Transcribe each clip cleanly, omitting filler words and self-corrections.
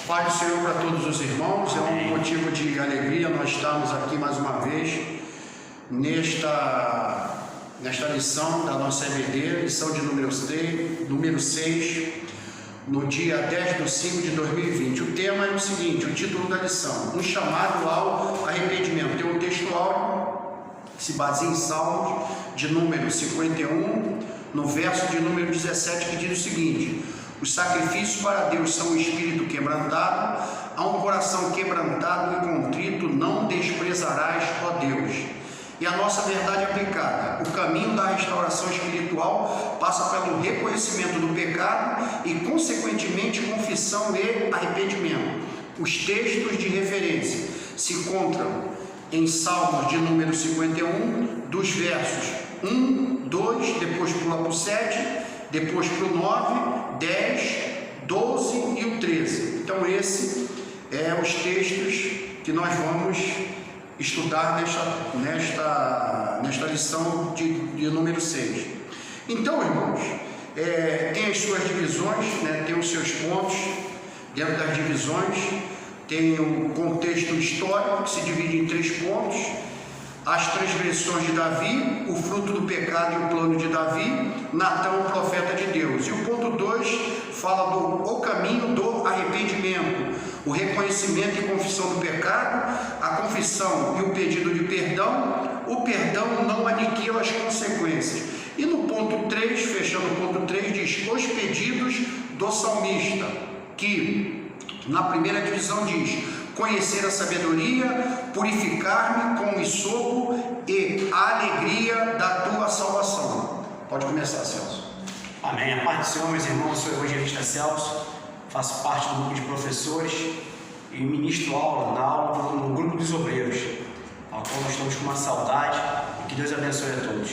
Pai do Senhor para todos os irmãos, é um motivo de alegria nós estarmos aqui mais uma vez nesta lição da nossa EBD, lição de número 6, no dia 10/5 de 2020. O tema é o seguinte, o título da lição, um chamado ao arrependimento. Tem um texto áureo que se baseia em Salmos de número 51, no verso de número 17, que diz o seguinte: os sacrifícios para Deus são um espírito quebrantado, a um coração quebrantado e contrito não desprezarás, ó Deus. E a nossa verdade aplicada, o caminho da restauração espiritual passa pelo reconhecimento do pecado e, consequentemente, confissão e arrependimento. Os textos de referência se encontram em Salmos de número 51, dos versos 1, 2, depois pula para o 7, depois para o 9, 10, 12 e o 13. Então esse é os textos que nós vamos estudar nesta lição de número 6. Então, irmãos, tem as suas divisões, tem os seus pontos. Dentro das divisões tem o contexto histórico, que se divide em 3 pontos: as transgressões de Davi, o fruto do pecado e o plano de Davi, Natão, o profeta de Deus. E o ponto 2 fala o caminho do arrependimento, o reconhecimento e confissão do pecado, a confissão e o pedido de perdão. O perdão não aniquila as consequências. E no ponto 3, fechando o ponto 3, diz os pedidos do salmista, que na primeira divisão diz: conhecer a sabedoria, purificar-me com o hisopo e a alegria da tua salvação. Pode começar, Celso. Amém. A paz do Senhor, meus irmãos. Eu sou o evangelista Celso, faço parte do grupo de professores e ministro na aula no grupo dos obreiros, ao qual nós estamos com uma saudade, e que Deus abençoe a todos.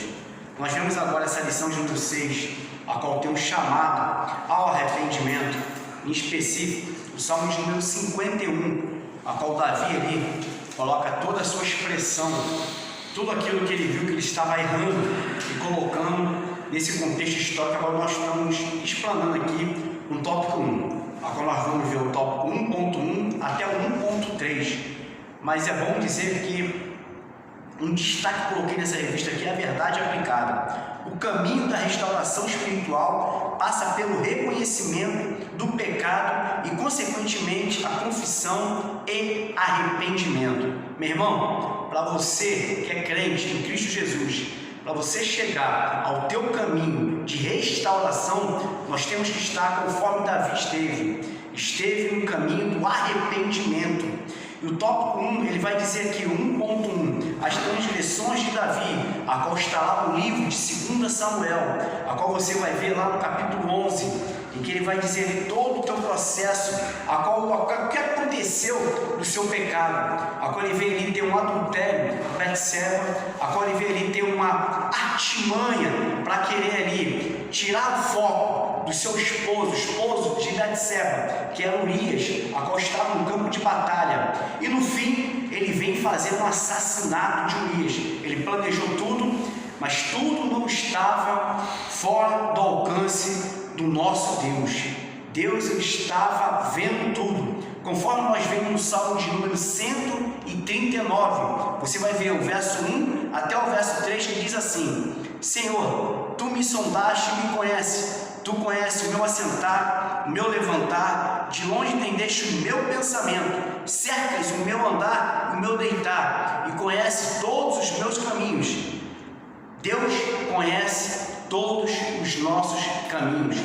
Nós vemos agora essa lição de número 6, a qual tem um chamado ao arrependimento, em específico o Salmo de número 51, a qual Davi ali coloca toda a sua expressão, tudo aquilo que ele viu que ele estava errando e colocando nesse contexto histórico. Agora nós estamos explanando aqui no tópico 1, agora nós vamos ver o tópico 1.1 até o 1.3, mas é bom dizer que um destaque que coloquei nessa revista aqui é a verdade aplicada. O caminho da restauração espiritual passa pelo reconhecimento do pecado e, consequentemente, a confissão e arrependimento. Meu irmão, para você que é crente em Cristo Jesus, para você chegar ao teu caminho de restauração, nós temos que estar conforme Davi esteve no caminho do arrependimento. E o tópico 1, ele vai dizer aqui, 1.1, as transgressões de Davi, a qual está lá no livro de 2 Samuel, a qual você vai ver lá no capítulo 11, em que ele vai dizer todo o teu processo, o que aconteceu do seu pecado, a qual ele vê ali ter um adultério, Betseba, a qual ele vê ali ter uma artimanha para querer ali tirar o foco do seu esposo, o esposo de Betseba, que era Urias, a qual estava no campo de batalha, e no fim ele vem fazer um assassinato de Urias. Ele planejou tudo, mas tudo não estava fora do alcance do nosso Deus. Deus estava vendo tudo. Conforme nós vemos no Salmo de número 139, você vai ver o verso 1 até o verso 3, que diz assim: Senhor, tu me sondaste e me conheces. Tu conheces o meu assentar, o meu levantar, de longe entendeste o meu pensamento, cercas o meu andar e o meu deitar, e conheces todos os meus caminhos. Deus conhece todos os nossos caminhos.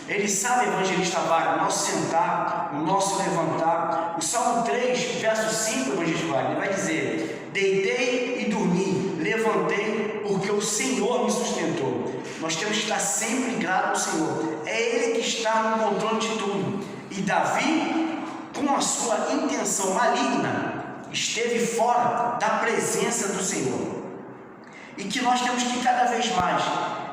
Ele sabe, evangelista Wagner, o nosso sentar, o nosso levantar. O Salmo 3, verso 5, evangelista Wagner, ele vai dizer: deitei e dormi, levantei, porque o Senhor me sustentou. Nós temos que estar sempre gratos ao Senhor. É Ele que está no controle de tudo. E Davi, com a sua intenção maligna, esteve fora da presença do Senhor. E que nós temos que cada vez mais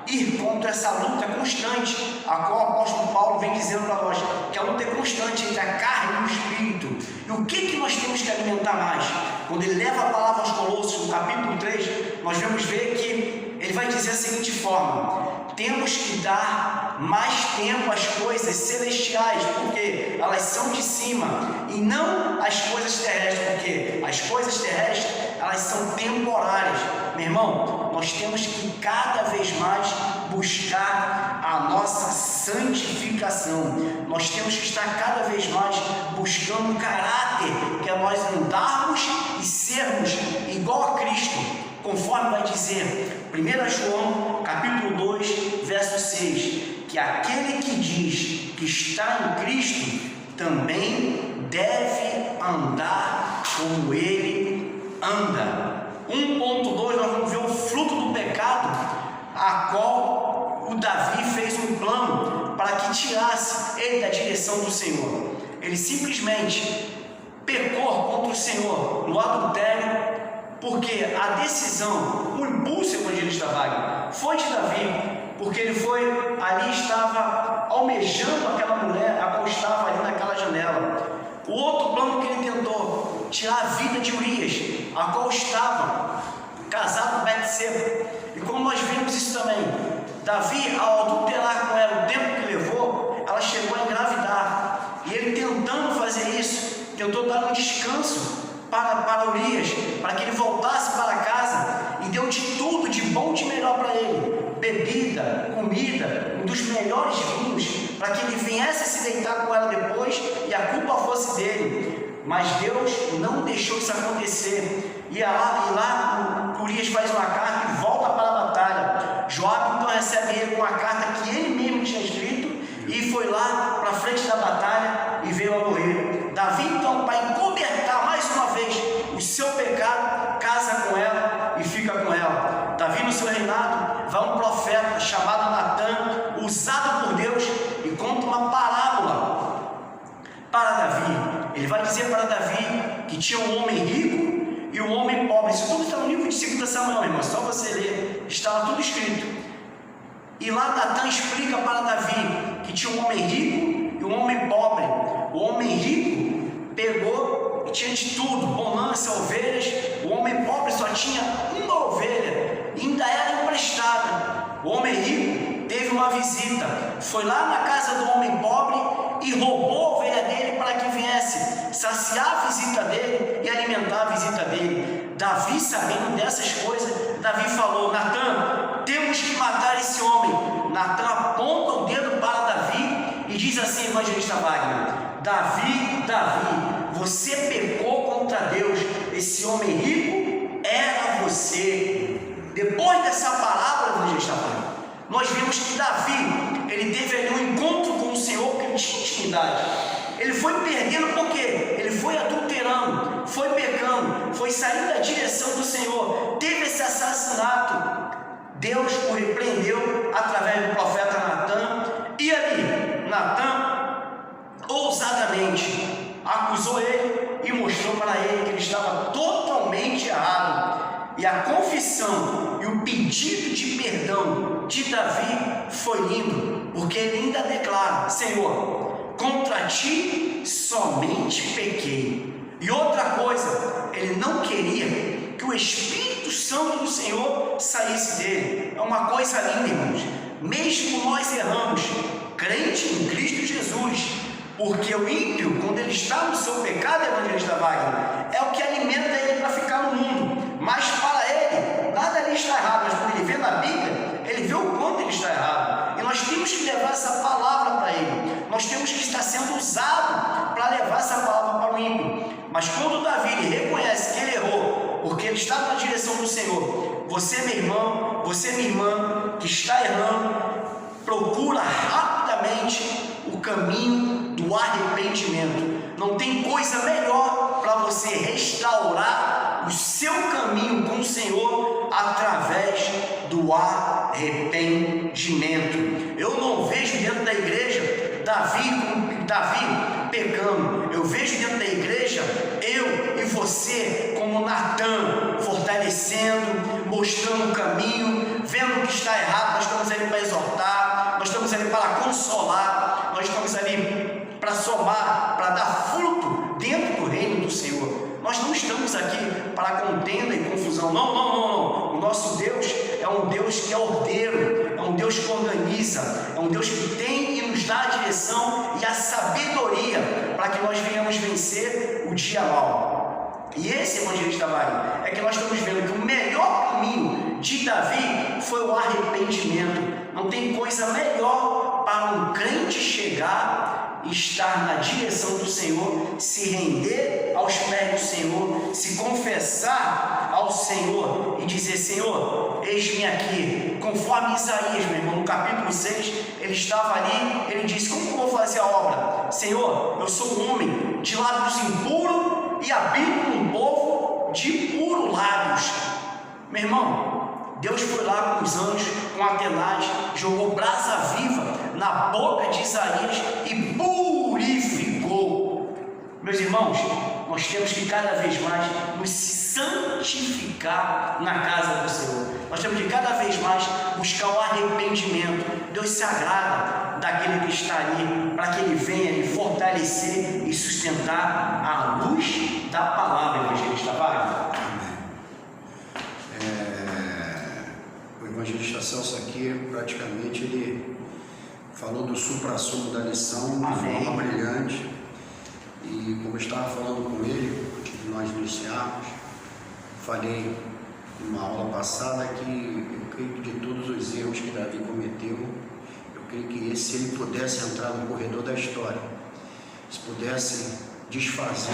ir contra essa luta constante, a qual o apóstolo Paulo vem dizendo para nós, que a luta é constante entre a carne e o espírito. E o que nós temos que alimentar mais? Quando ele leva a palavra aos Colossos, no capítulo 3, nós vamos ver que ele vai dizer a seguinte forma: temos que dar mais tempo às coisas celestiais, porque elas são de cima, e não às coisas terrestres, porque as coisas terrestres, elas são temporárias. Meu irmão, nós temos que cada vez mais buscar a nossa santificação. Nós temos que estar cada vez mais buscando um caráter, que é nós andarmos e sermos igual a Cristo, conforme vai dizer 1 João capítulo 2, verso 6, que aquele que diz que está em Cristo também deve andar como ele anda. 1.2, nós vamos ver o fruto do pecado, a qual o Davi fez um plano para que tirasse ele da direção do Senhor. Ele simplesmente pecou contra o Senhor no adultério, porque a decisão, o impulso, evangelista Wagner, foi de Davi, porque ele foi ali, estava almejando aquela mulher, a qual estava ali naquela janela. O outro plano que ele tentou, tirar a vida de Urias, a qual estava casado com Betseba. E como nós vimos isso também, Davi, ao adulterar com ela, o tempo que levou, ela chegou a engravidar. E ele tentando fazer isso, tentou dar um descanso para Urias, para que ele voltasse para casa, e deu de tudo, de bom e de melhor para ele, bebida, comida, um dos melhores vinhos, para que ele viesse a se deitar com ela depois e a culpa fosse dele. Mas Deus não deixou isso acontecer, e lá Urias faz uma carta e volta para a batalha. Joabe então recebe ele com a carta que ele mesmo tinha escrito, e foi lá para a frente da batalha e veio a morrer. Davi então, para encobertar mais uma vez o seu pecado, casa com ela e fica com ela. Davi, no seu reinado, vai um profeta chamado Natã, usado por Deus, e conta uma parábola para Davi. Ele vai dizer para Davi que tinha um homem rico e um homem pobre. Isso tudo está no livro de 2 Samuel, irmão, só você ler, está lá tudo escrito. E lá Natã explica para Davi que tinha um homem rico e um homem pobre. O homem rico pegou e tinha de tudo, bonança, ovelhas. O homem pobre só tinha uma ovelha, e ainda era emprestada. O homem rico teve uma visita, foi lá na casa do homem pobre e roubou a ovelha dele para que viesse saciar a visita dele e alimentar a visita dele. Davi, sabendo dessas coisas, Davi falou: Natã, temos que matar esse homem. Natã aponta o dedo para Davi e diz assim, evangelista Wagner: Davi, você pecou contra Deus, esse homem rico era você. Depois dessa palavra, evangelista Wagner, nós vimos que Davi, ele teve ali um encontro com o Senhor, porque ele tinha intimidade. Ele foi perdendo porque ele foi adulterando, foi pecando, foi saindo da direção do Senhor, teve esse assassinato. Deus o repreendeu através do profeta Natã, e ali Natã ousadamente acusou ele e mostrou para ele que ele estava totalmente errado. E a confissão e o pedido de perdão de Davi foi lindo, porque ele ainda declara: Senhor, contra ti somente pequei. E outra coisa, ele não queria que o Espírito Santo do Senhor saísse dele. É uma coisa linda, irmãos. Mesmo nós erramos, crente em Cristo Jesus, porque o ímpio, quando ele está no seu pecado, evangelista Wagner, é o que alimenta ele para ficar no mundo. Mas para ele, nada ali está errado. Mas quando ele vê na Bíblia, ele vê o quanto ele está errado. E nós temos que levar essa palavra para ele. Nós temos que estar sendo usado para levar essa palavra para o ímpio. Mas quando Davi ele reconhece que ele errou, porque ele está na direção do Senhor, você, meu irmão, você, minha irmã, que está errando, procura rapidamente o caminho do arrependimento. Não tem coisa melhor para você restaurar o seu caminho com o Senhor através do arrependimento. Eu não vejo dentro da igreja Davi pecando. Eu vejo dentro da igreja eu e você como Natã, fortalecendo, mostrando o caminho, vendo o que está errado. Nós estamos ali para exortar, nós estamos ali para consolar, nós estamos ali para somar, para dar fruto dentro do reino do Senhor. Nós não estamos aqui para contenda e confusão. Não. O nosso Deus é um Deus que é ordeiro, é um Deus que organiza, é um Deus que tem e nos dá a direção e a sabedoria para que nós venhamos vencer o dia mau. E esse evangelista vai, é que nós estamos vendo que o melhor caminho de Davi foi o arrependimento. Não tem coisa melhor para um crente chegar e estar na direção do Senhor, se render aos pés do Senhor, se confessar ao Senhor e dizer: Senhor, eis-me aqui. Conforme Isaías, meu irmão, no capítulo 6, ele estava ali, ele disse: como eu vou fazer a obra? Senhor, eu sou um homem de lábios impuros e habito num povo de puros lábios. Meu irmão, Deus foi lá com os anjos, com Atenaz, jogou brasa viva na boca de Isaías e purificou. Meus irmãos, nós temos que cada vez mais nos santificar na casa do Senhor. Nós temos que cada vez mais buscar o arrependimento. Deus se agrada daquele que está ali, para que ele venha lhe fortalecer e sustentar a luz da palavra. Evangelista Wagner. O evangelista Celso aqui, praticamente, ele falou do supra-sumo da lição de forma brilhante. E como eu estava falando com ele, antes de nós iniciarmos, falei numa aula passada que eu creio que de todos os erros que Davi cometeu, eu creio que se ele pudesse entrar no corredor da história, se pudesse desfazer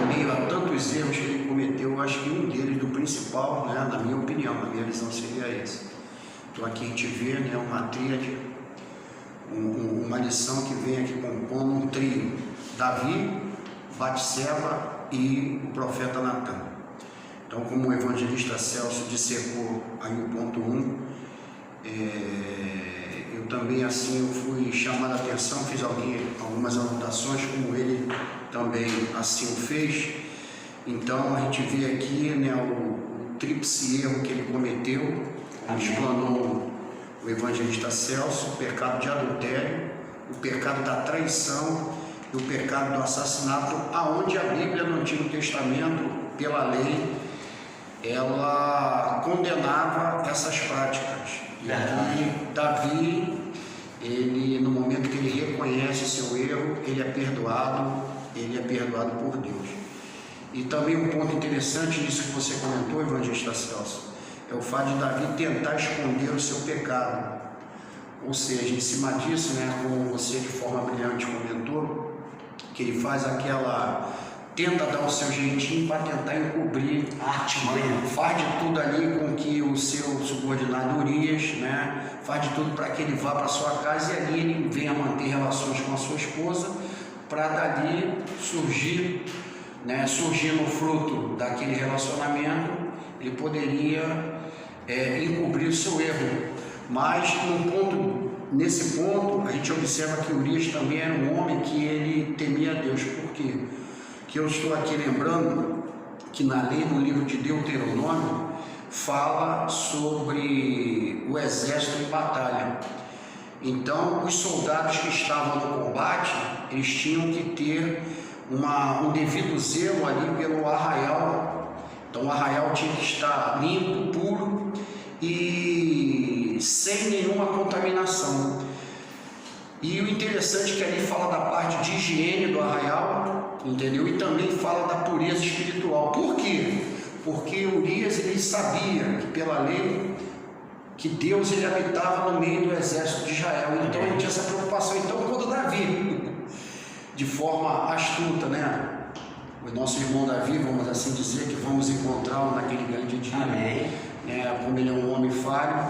em meio a tantos erros que ele cometeu, eu acho que um deles, do principal, né, na minha opinião, na minha visão, seria esse. Então aqui a gente vê, né, uma tríade, uma lição que vem aqui compondo um trio: Davi, Batseba e o profeta Natan. Então, como o evangelista Celso dissecou aí o ponto 1, eu também assim eu fui chamado a atenção, fiz algumas anotações, como ele também assim o fez. Então a gente vê aqui, né, o tríplice erro que ele cometeu, explanou o evangelista Celso: o pecado de adultério, o pecado da traição e o pecado do assassinato, aonde a Bíblia no Antigo Testamento, pela lei, ela condenava essas práticas. E aqui Davi, ele, no momento que ele reconhece seu erro, ele é perdoado por Deus. E também um ponto interessante nisso que você comentou, evangelista Celso, é o fato de Davi tentar esconder o seu pecado. Ou seja, em cima disso, né, como você de forma brilhante comentou, que ele tenta dar o seu jeitinho para tentar encobrir a artimanha, faz de tudo ali com que o seu subordinado Urias, né, faz de tudo para que ele vá para sua casa e ali ele venha manter relações com a sua esposa, para dali surgir no fruto daquele relacionamento, ele poderia encobrir o seu erro. Mas nesse ponto, a gente observa que Urias também era um homem que ele temia a Deus. Por quê? Que eu estou aqui lembrando que na lei, no livro de Deuteronômio, fala sobre o exército em batalha. Então, os soldados que estavam no combate, eles tinham que ter um devido zelo ali pelo arraial. Então, o arraial tinha que estar limpo, puro e sem nenhuma contaminação. E o interessante é que ali fala da parte de higiene do arraial, entendeu? E também fala da pureza espiritual. Por quê? Porque Urias, ele sabia que pela lei, que Deus, ele habitava no meio do exército de Israel. Então ele tinha essa preocupação. Então, quando Davi, de forma astuta, né, o nosso irmão Davi, vamos assim dizer, que vamos encontrá-lo naquele grande dia, né, como ele é um homem falho,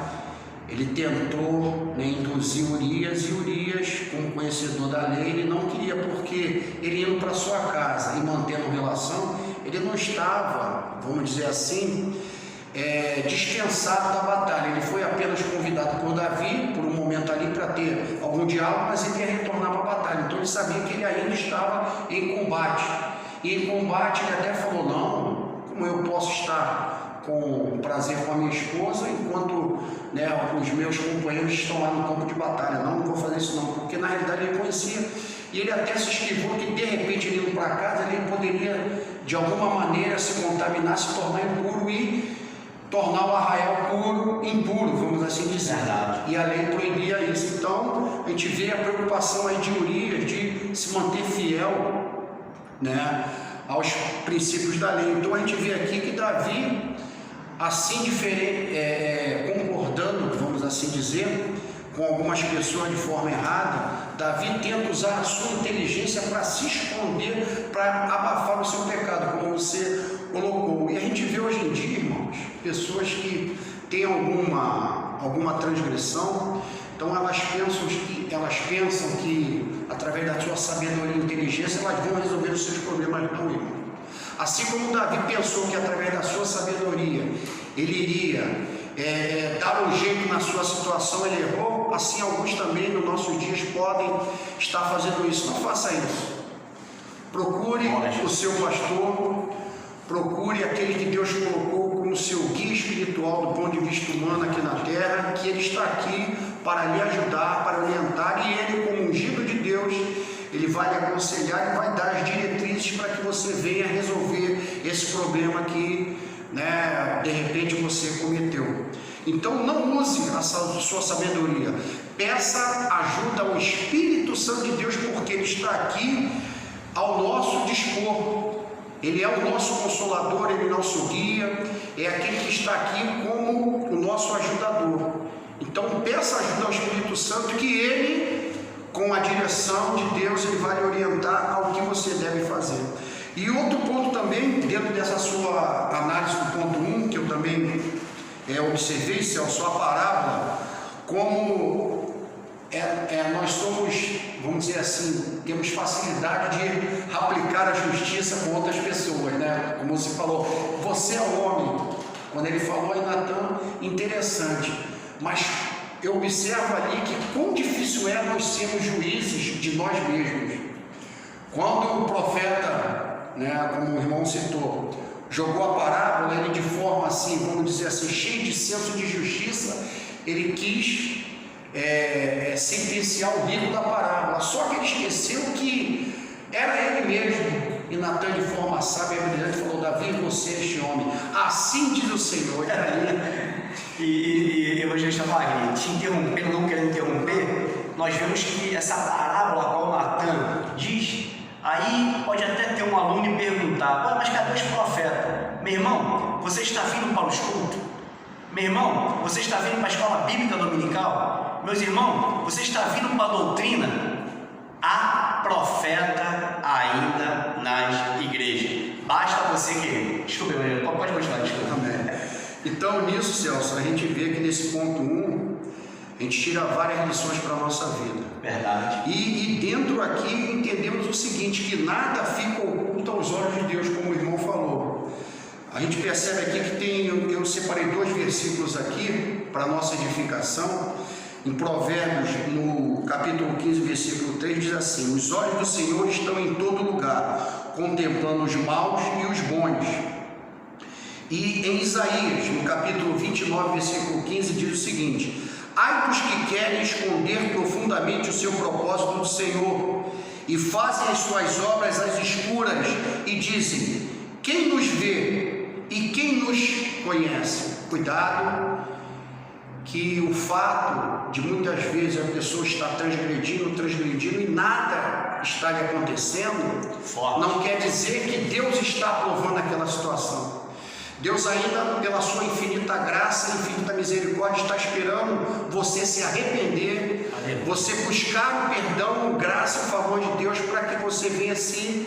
ele tentou, né, induzir Urias, e Urias, como conhecedor da lei, ele não queria, porque ele indo para sua casa e mantendo relação, ele não estava, vamos dizer assim, dispensado da batalha. Ele foi apenas convidado por Davi por um momento ali para ter algum diálogo, mas ele ia retornar para a batalha. Então ele sabia que ele ainda estava em combate, e em combate ele até falou: não, como eu posso estar com prazer com a minha esposa enquanto, né, os meus companheiros estão lá no campo de batalha? Não vou fazer isso não, porque na realidade ele conhecia, e ele até se esquivou que de repente ele indo para casa ele poderia de alguma maneira se contaminar, se tornar impuro e tornar o arraial puro, impuro, vamos assim dizer. Verdade. E a lei proibia isso. Então, a gente vê a preocupação aí de Urias de se manter fiel, né, aos princípios da lei. Então, a gente vê aqui que Davi, assim concordando, vamos assim dizer, com algumas pessoas de forma errada, Davi tenta usar a sua inteligência para se esconder, para abafar o seu pecado, como você colocou. E a gente vê hoje em dia, irmãos, pessoas que têm alguma transgressão, então elas pensam que através da sua sabedoria e inteligência elas vão resolver os seus problemas. Não, irmão. Assim como Davi pensou que através da sua sabedoria ele iria dar um jeito na sua situação, ele errou, assim alguns também nos nossos dias podem estar fazendo isso. Não faça isso. Procure o seu pastor, procure aquele que Deus colocou como seu guia espiritual do ponto de vista humano aqui na terra, que ele está aqui para lhe ajudar, para orientar, e ele, como ungido de Deus, ele vai lhe aconselhar e vai dar as diretrizes para que você venha resolver esse problema que, né, de repente você cometeu. Então não use a sua sabedoria, peça ajuda ao Espírito Santo de Deus, porque ele está aqui ao nosso dispor. Ele é o nosso consolador, ele é o nosso guia, é aquele que está aqui como o nosso ajudador. Então peça ajuda ao Espírito Santo, que ele, com a direção de Deus, ele vai lhe orientar ao que você deve fazer. E outro ponto também, dentro dessa sua análise do ponto 1, que eu também observei, Celso, a parábola, como nós somos, vamos dizer assim, temos facilidade de aplicar a justiça com outras pessoas, né? Como você falou, você é homem. Quando ele falou aí, Natan, interessante, mas eu observo ali que quão difícil é nós sermos juízes de nós mesmos. Quando o profeta, né, como o irmão citou, jogou a parábola, ele de forma assim, vamos dizer assim, cheio de senso de justiça, ele quis sentenciar o rico da parábola, só que ele esqueceu que era ele mesmo. E Natan, de forma sábia e brilhante, falou: Davi, você é este homem, assim diz o Senhor. Era ele. E evangelista Wagner, te interrompendo, não querendo interromper, nós vemos que essa parábola, qual Natan diz, aí pode até ter um aluno e perguntar: mas cadê os profetas? Meu irmão, você está vindo para o estudo? Meu irmão, você está vindo para a escola bíblica dominical? Meus irmãos, você está vindo para a doutrina? Há profeta ainda nas igrejas. Basta você querer. Desculpa, pode continuar, desculpa. Amém. Então, nisso, Celso, a gente vê que nesse ponto 1, a gente tira várias lições para a nossa vida. Verdade. E dentro aqui entendemos o seguinte, que nada fica oculto aos olhos de Deus, como o irmão falou. A gente percebe aqui que eu separei 2 versículos aqui para a nossa edificação. Em Provérbios, no capítulo 15, versículo 3, diz assim: os olhos do Senhor estão em todo lugar, contemplando os maus e os bons. E em Isaías, no capítulo 29, versículo 15, diz o seguinte: ai dos que querem esconder profundamente o seu propósito do Senhor, e fazem as suas obras às escuras, e dizem: quem nos vê e quem nos conhece? Cuidado, que o fato de muitas vezes a pessoa estar transgredindo e nada está lhe acontecendo, não quer dizer que Deus está aprovando aquela situação. Deus ainda, pela sua infinita graça e infinita misericórdia, está esperando você se arrepender, você buscar o perdão, graça e favor de Deus, para que você venha se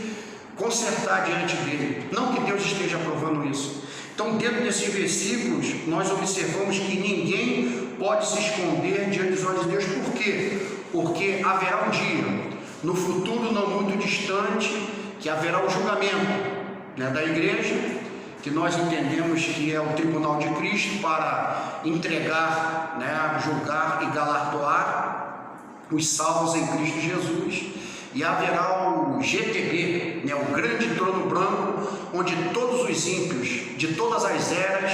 consertar diante dele. Não que Deus esteja aprovando isso. Então, dentro desses versículos, nós observamos que ninguém pode se esconder diante dos olhos de Deus. Por quê? Porque haverá um dia, no futuro não muito distante, que haverá o julgamento, né, da igreja, que nós entendemos que é o tribunal de Cristo, para entregar, né, julgar e galardoar os salvos em Cristo Jesus. E haverá o GTB, né, o grande trono branco, onde todos os ímpios de todas as eras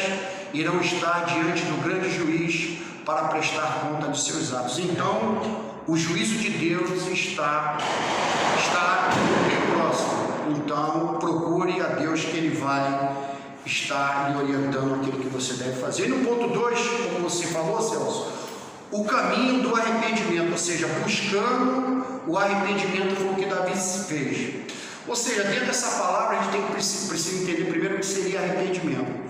irão estar diante do grande juiz para prestar conta de seus atos. Então, o juízo de Deus está bem próximo. Então, procure a Deus, que Ele vai estar lhe orientando aquilo que você deve fazer. E no ponto 2, como você falou, Celso, o caminho do arrependimento, ou seja, buscando o arrependimento foi o que Davi fez. Ou seja, dentro dessa palavra a gente precisa entender primeiro o que seria arrependimento.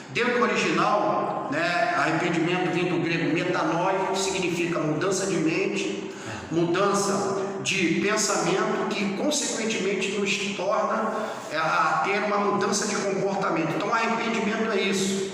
Dentro do original, né, arrependimento vem do grego metanoi, que significa mudança de mente, mudança de pensamento, que consequentemente nos torna a ter uma mudança de comportamento. Então arrependimento é isso,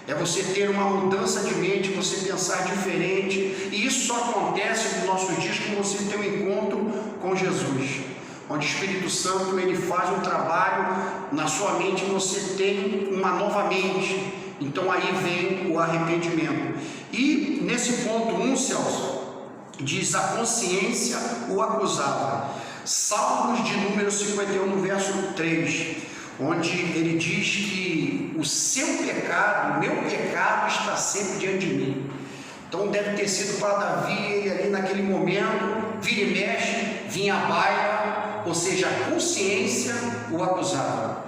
é você ter uma mudança de mente, você pensar diferente, e isso só acontece nos nossos dias quando você tem um encontro com Jesus, onde o Espírito Santo ele faz um trabalho na sua mente e você tem uma nova mente. Então aí vem o arrependimento. E nesse ponto 1, Celso, diz: a consciência o acusava. Salmos de número 51, no verso 3, onde ele diz que o seu pecado, o meu pecado está sempre diante de mim. Então deve ter sido para Davi, ele ali naquele momento, vira e mexe, vinha à baila, ou seja, a consciência o acusava.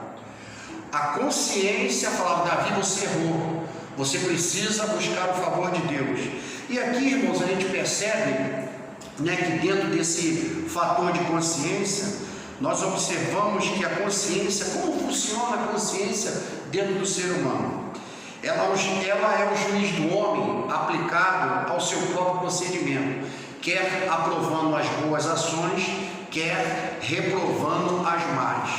A consciência falava: Davi, você errou, você precisa buscar o favor de Deus. E aqui, irmãos, a gente percebe, né, que dentro desse fator de consciência, nós observamos que a consciência, como funciona a consciência dentro do ser humano? Ela é o juiz do homem aplicado ao seu próprio procedimento, quer aprovando as boas ações, quer reprovando as más.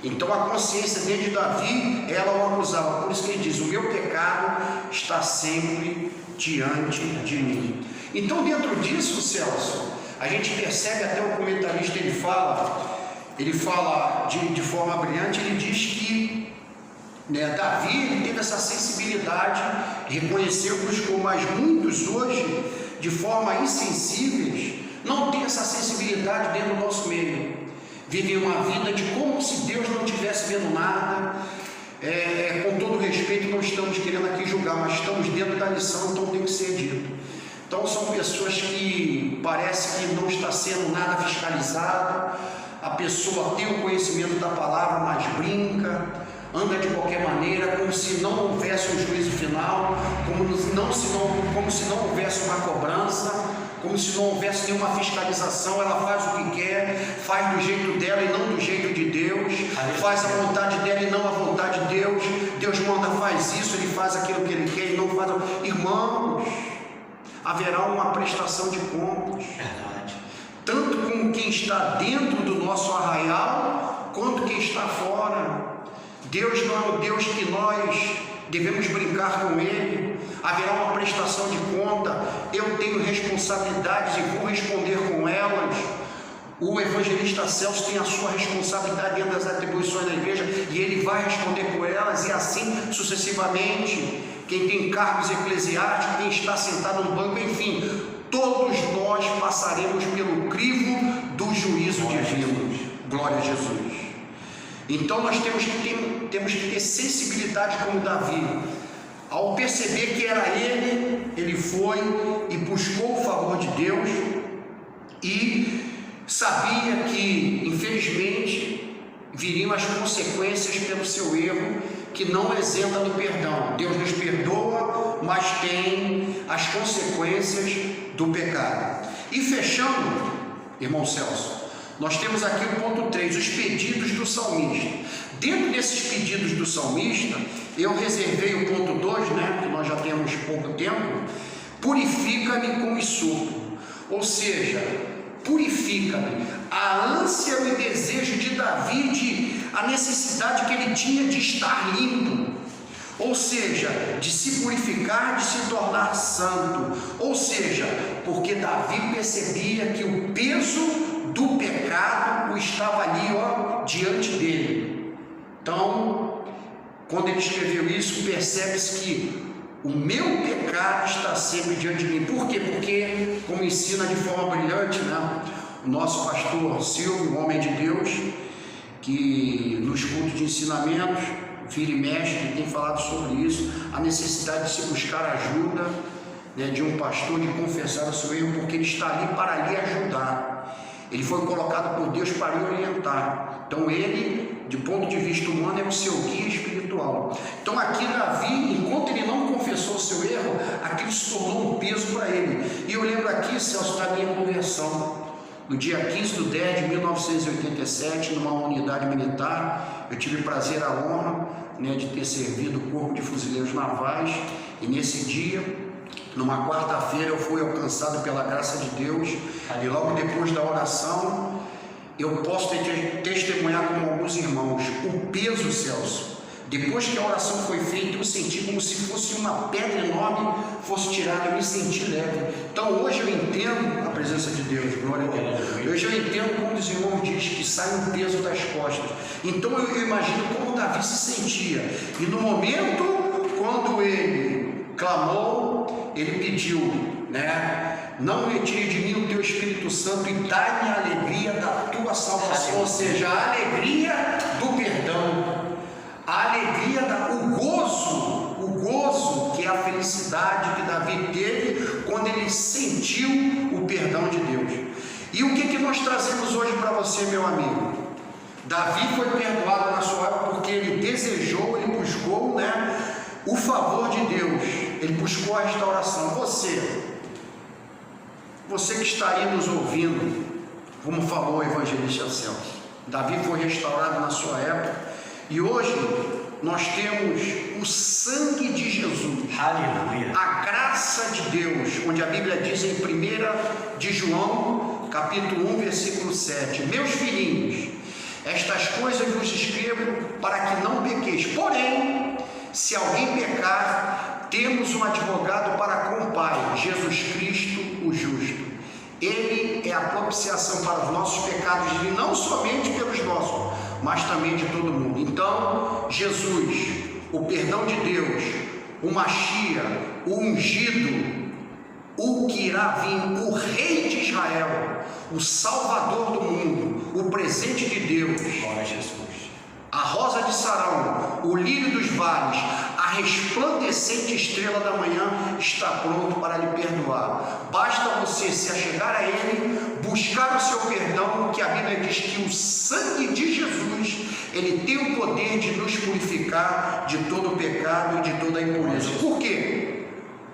Então a consciência dentro de Davi, ela o acusava. Por isso que ele diz: o meu pecado está sempre diante de mim. Então dentro disso, Celso, a gente percebe, até o comentarista ele fala de forma brilhante, ele diz que, né, Davi ele teve essa sensibilidade, reconheceu, buscou, mas muitos hoje, de forma insensíveis, não tem essa sensibilidade dentro do nosso meio. Vivem uma vida de como se Deus não estivesse vendo nada. Com todo respeito, não estamos querendo aqui julgar, mas estamos dentro da lição, então tem que ser dito. Então são pessoas que parece que não está sendo nada fiscalizado. A pessoa tem o conhecimento da palavra, mas brinca, anda de qualquer maneira, como se não houvesse um juízo final, como se não houvesse uma cobrança, como se não houvesse nenhuma fiscalização. Ela faz o que quer, faz do jeito dela e não do jeito de Deus, faz a vontade dela e não a vontade de Deus. Deus manda, faz isso, ele faz aquilo que ele quer e não faz. Irmãos, haverá uma prestação de contas, tanto com quem está dentro do nosso arraial, quanto quem está fora. Deus não é o Deus que nós devemos brincar com Ele. Haverá uma prestação de conta. Eu tenho responsabilidades e vou responder com elas. O evangelista Celso tem a sua responsabilidade dentro das atribuições da igreja e ele vai responder por elas, e assim sucessivamente. Quem tem cargos eclesiásticos, quem está sentado no banco, enfim, todos nós passaremos pelo crivo do juízo divino. Glória a Jesus. Então nós temos que ter sensibilidade como Davi. Ao perceber que era ele foi e buscou o favor de Deus, e sabia que infelizmente viriam as consequências pelo seu erro, que não isenta do perdão. Deus nos perdoa, mas tem as consequências do pecado. E fechando, irmão Celso, nós temos aqui o ponto 3, os pedidos do salmista. Dentro desses pedidos do salmista, eu reservei o ponto 2, né, que nós já temos pouco tempo: purifica-me com hisopo. Ou seja, purifica-me. A ânsia e o desejo de Davi, a necessidade que ele tinha de estar limpo, ou seja, de se purificar, de se tornar santo. Ou seja, porque Davi percebia que o peso do pecado estava ali, diante dele. Então, quando ele escreveu isso, percebe-se que o meu pecado está sempre diante de mim. Por quê? Porque, como ensina de forma brilhante, né, o nosso pastor Silvio, um homem de Deus, que nos cultos de ensinamentos, vira e mexe, ele tem falado sobre isso, a necessidade de se buscar ajuda, né, de um pastor, de confessar o seu erro, porque ele está ali para lhe ajudar. Ele foi colocado por Deus para lhe orientar. Então ele, de ponto de vista humano, é o seu guia espiritual. Então aqui Davi, enquanto ele não confessou o seu erro, aquilo se tornou um peso para ele. E eu lembro aqui, Celso, da minha conversão. No dia 15 de 10 de 1987, numa unidade militar, eu tive o prazer, a honra, né, de ter servido o Corpo de Fuzileiros Navais. E nesse dia, numa quarta-feira, eu fui alcançado pela graça de Deus. E logo depois da oração, eu posso testemunhar com alguns irmãos o peso, Celso. Depois que a oração foi feita, eu senti como se fosse uma pedra enorme fosse tirada, eu me senti leve. Então hoje eu entendo a presença de Deus, glória a Deus. Hoje eu entendo como os irmãos dizem que sai um peso das costas. Então eu imagino como Davi se sentia. E no momento, quando ele clamou, ele pediu, né? Não retire de mim o teu Espírito Santo e dai-me a alegria da tua salvação. Ou seja, a alegria do perdão. A alegria, o gozo que é a felicidade que Davi teve quando ele sentiu o perdão de Deus. E o que nós trazemos hoje para você, meu amigo? Davi foi perdoado na sua época porque ele desejou, ele buscou, né, o favor de Deus, ele buscou a restauração. Você que está aí nos ouvindo, como falou o evangelista Celso, Davi foi restaurado na sua época. E hoje nós temos o sangue de Jesus, aleluia, a graça de Deus, onde a Bíblia diz em 1 de João, capítulo 1, versículo 7, meus filhinhos, estas coisas vos escrevo para que não pequeis, porém, se alguém pecar, temos um advogado para com o Pai, Jesus Cristo, o justo. Ele é a propiciação para os nossos pecados, e não somente pelos nossos, mas também de todo mundo. Então, Jesus, o perdão de Deus, o Machia, o ungido, o que irá vir, o Rei de Israel, o Salvador do mundo, o presente de Deus, glória a Jesus, a rosa de Sarão, o lírio dos vales, a resplandecente estrela da manhã está pronto para lhe perdoar. Basta você se achegar a Ele, buscar o seu perdão, que a Bíblia diz que o sangue de Jesus, ele tem o poder de nos purificar de todo o pecado e de toda a impureza. Por quê?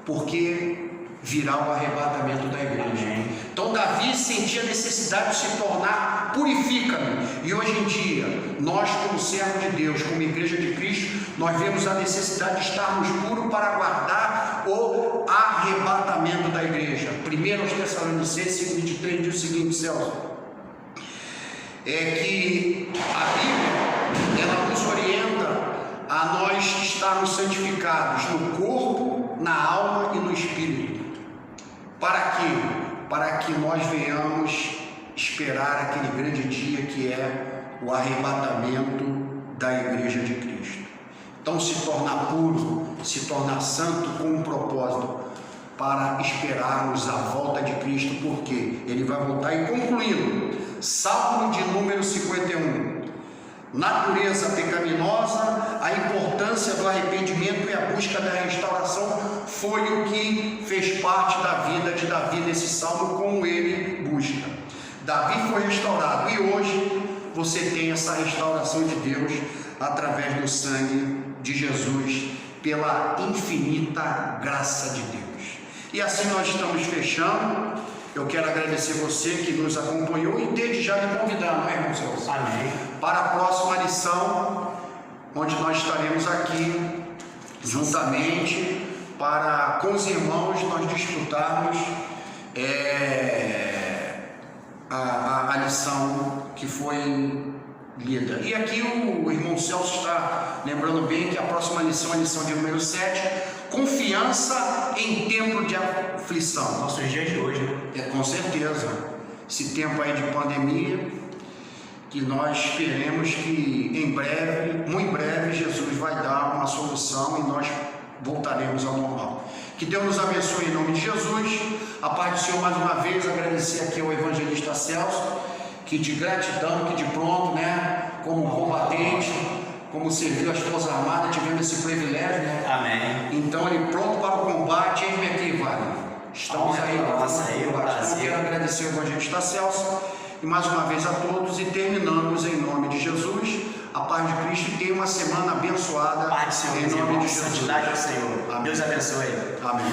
Porque virá o arrebatamento da igreja. Então Davi sentia a necessidade de se tornar purifica-me. E hoje em dia, nós como servos de Deus, como igreja de Cristo, nós vemos a necessidade de estarmos puros para aguardar o arrebatamento da igreja. 1 Tessalonicenses 23 diz o seguinte, Celso, é que a Bíblia, ela nos orienta a nós estarmos santificados no corpo, na alma e no espírito. Para quê? Para que nós venhamos esperar aquele grande dia que é o arrebatamento da igreja de Cristo. Então se tornar puro, se tornar santo com um propósito, para esperarmos a volta de Cristo, porque Ele vai voltar. E concluindo, Salmo de número 51, natureza pecaminosa, a importância do arrependimento e a busca da restauração foi o que fez parte da vida de Davi nesse salmo, como ele busca. Davi foi restaurado e hoje você tem essa restauração de Deus através do sangue de Jesus, pela infinita graça de Deus. E assim nós estamos fechando. Eu quero agradecer você que nos acompanhou e desde já lhe convidar, não é, irmão Celso? Amém. Para a próxima lição, onde nós estaremos aqui juntamente para com os irmãos nós desfrutarmos a lição que foi lida. E aqui o irmão Celso está lembrando bem que a próxima lição é a lição de número 7, confiança em tempo de aflição. Nossos dias de hoje, né? Com certeza, esse tempo aí de pandemia, que nós esperemos que em breve, muito em breve, Jesus vai dar uma solução e nós voltaremos ao normal. Que Deus nos abençoe em nome de Jesus. A paz do Senhor mais uma vez, agradecer aqui ao evangelista Celso, que de gratidão, que de pronto, né, como combatente, como serviu as Forças Armadas, tivemos esse privilégio, né? Amém. Então ele pronto para o combate, eis-me aqui, Wagner. Estamos aí para fazer o combate. Então, quero agradecer ao evangelista Celso. E mais uma vez a todos, e terminamos em nome de Jesus. A paz de Cristo, e tenha uma semana abençoada. Paz do Senhor, em meus nome irmãos, de Jesus. santidade do Senhor. Amém. Deus abençoe. Amém.